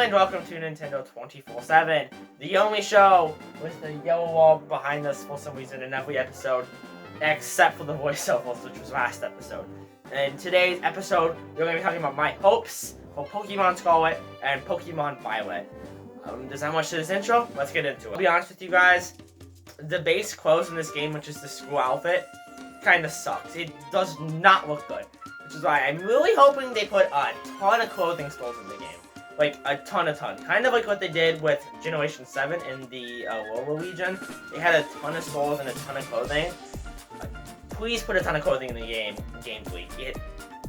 and welcome to Nintendo 24/7, the only show with the yellow wall behind us for some reason in every episode, except for the voiceovers, which was last episode. In today's episode, we're going to be talking about my hopes for Pokemon Scarlet and Pokemon Violet. There's not much to this intro, let's get into it. To be honest with you guys, the base clothes in this game, which is the school outfit, kind of sucks. It does not look good. Which is why I'm really hoping they put a ton of clothing stores in the game. Like, a ton. Kind of like what they did with Generation 7 in the Alola region. They had a ton of stores and a ton of clothing. Please put a ton of clothing in the game, please.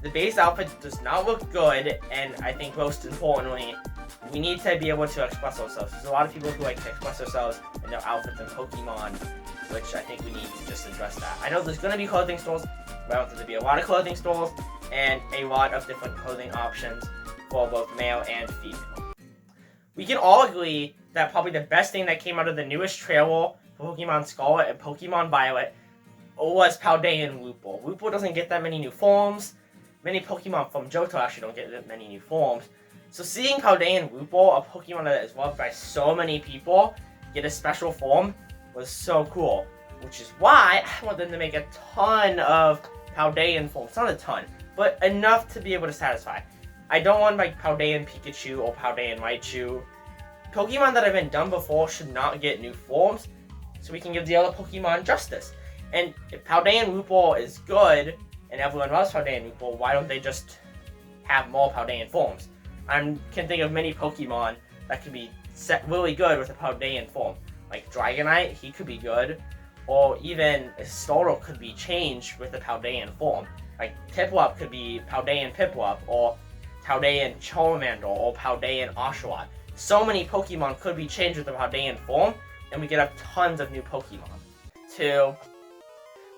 The base outfit does not look good, and I think most importantly, we need to be able to express ourselves. There's a lot of people who like to express themselves in their outfits and Pokemon, which I think we need to just address that. I know there's going to be clothing stores, but I want there to be a lot of clothing stores and a lot of different clothing options for both male and female. We can all agree that probably the best thing that came out of the newest trailer for Pokemon Scarlet and Pokemon Violet was Paldean Lupo. Lupo doesn't get that many new forms. Many Pokemon from Johto actually don't get that many new forms. So seeing Paldean Lupo, a Pokemon that is loved by so many people, get a special form was so cool. Which is why I want them to make a ton of Paldean forms. Not a ton, but enough to be able to satisfy. I don't want like Paldean Pikachu or Paldean Raichu. Pokemon that have been done before should not get new forms, so we can give the other Pokemon justice. And if Paldean Lupo is good, and everyone loves Paldean Lupo, why don't they just have more Paldean forms? I can think of many Pokemon that could be set really good with a Paldean form. Like Dragonite, he could be good. Or even Startle could be changed with a Paldean form. Like Piplup could be Paldean Piplup, or Paldean Charmander, or Paldean Oshawott. So many Pokemon could be changed with a Paldean form, and we could have tons of new Pokemon. 2.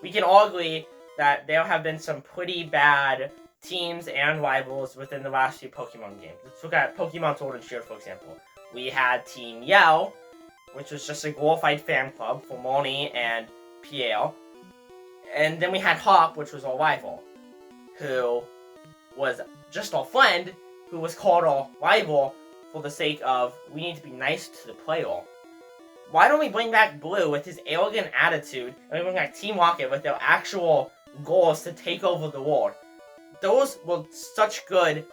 We can all agree that there have been some pretty bad teams and rivals within the last few Pokemon games. Let's look at Pokemon Sword and Shield, for example. We had Team Yell, which was just a glorified fan club for Moni and Pierre. And then we had Hop, which was our rival, who was just our friend, who was called our rival for the sake of, we need to be nice to the player. Why don't we bring back Blue with his arrogant attitude, and we bring back Team Rocket with their actual goals to take over the world? Those were such good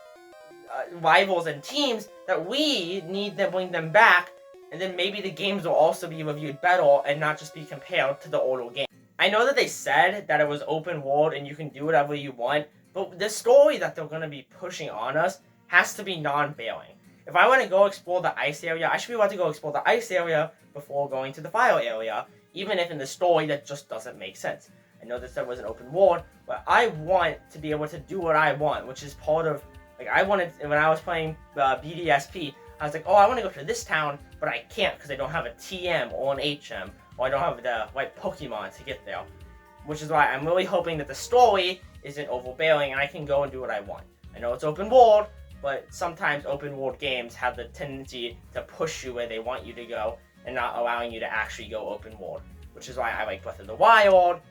rivals and teams that we need to bring them back, and then maybe the games will also be reviewed better and not just be compared to the older game. I know that they said that it was open world and you can do whatever you want, but the story that they're going to be pushing on us has to be non-bailing. If I want to go explore the ice area, I should be able to go explore the ice area before going to the fire area, even if in the story that just doesn't make sense. I know that there was an open world, but I want to be able to do what I want, which is part of, like, I wanted, when I was playing BDSP, I was like, oh, I want to go to this town, but I can't because I don't have a TM or an HM, or I don't have the right Pokemon to get there. Which is why I'm really hoping that the story isn't overbearing and I can go and do what I want. I know it's open world, but sometimes open world games have the tendency to push you where they want you to go and not allowing you to actually go open world. Which is why I like Breath of the Wild,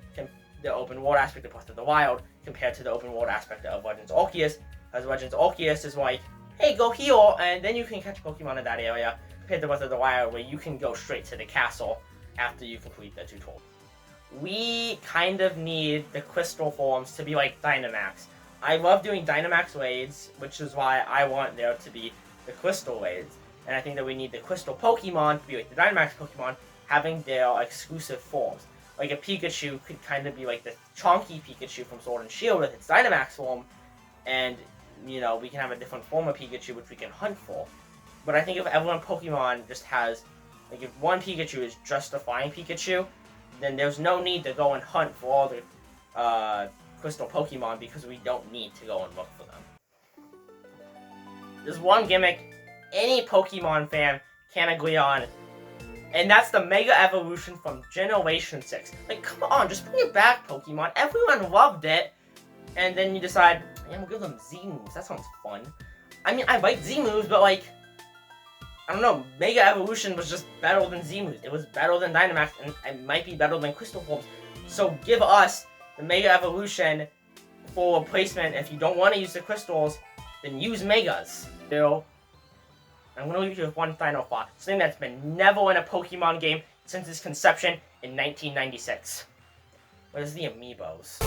the open world aspect of Breath of the Wild, compared to the open world aspect of Legends Arceus. As Legends Arceus is like, hey, go here, and then you can catch Pokemon in that area, compared to Breath of the Wild, where you can go straight to the castle after you complete the tutorial. We kind of need the crystal forms to be like Dynamax. I love doing Dynamax raids, which is why I want there to be the crystal raids. And I think that we need the crystal Pokemon to be like the Dynamax Pokemon, having their exclusive forms. Like a Pikachu could kind of be like the chonky Pikachu from Sword and Shield with its Dynamax form, and you know, we can have a different form of Pikachu which we can hunt for. But I think if everyone Pokemon just has, like if one Pikachu is just a flying Pikachu, then there's no need to go and hunt for all the crystal Pokemon because we don't need to go and look for them. There's one gimmick any Pokemon fan can agree on, and that's the Mega Evolution from Generation 6. Like, come on, just bring it back, Pokemon. Everyone loved it, and then you decide, yeah, we'll give them Z-moves. That sounds fun. I mean, I like Z-moves, but like, I don't know, Mega Evolution was just better than Z-moves. It was better than Dynamax, and it might be better than Crystal Forms. So give us the Mega Evolution for replacement. If you don't want to use the crystals, then use Megas. I'm going to leave you with one final thought. Something that's been never in a Pokemon game since its conception in 1996. What is the Amiibos?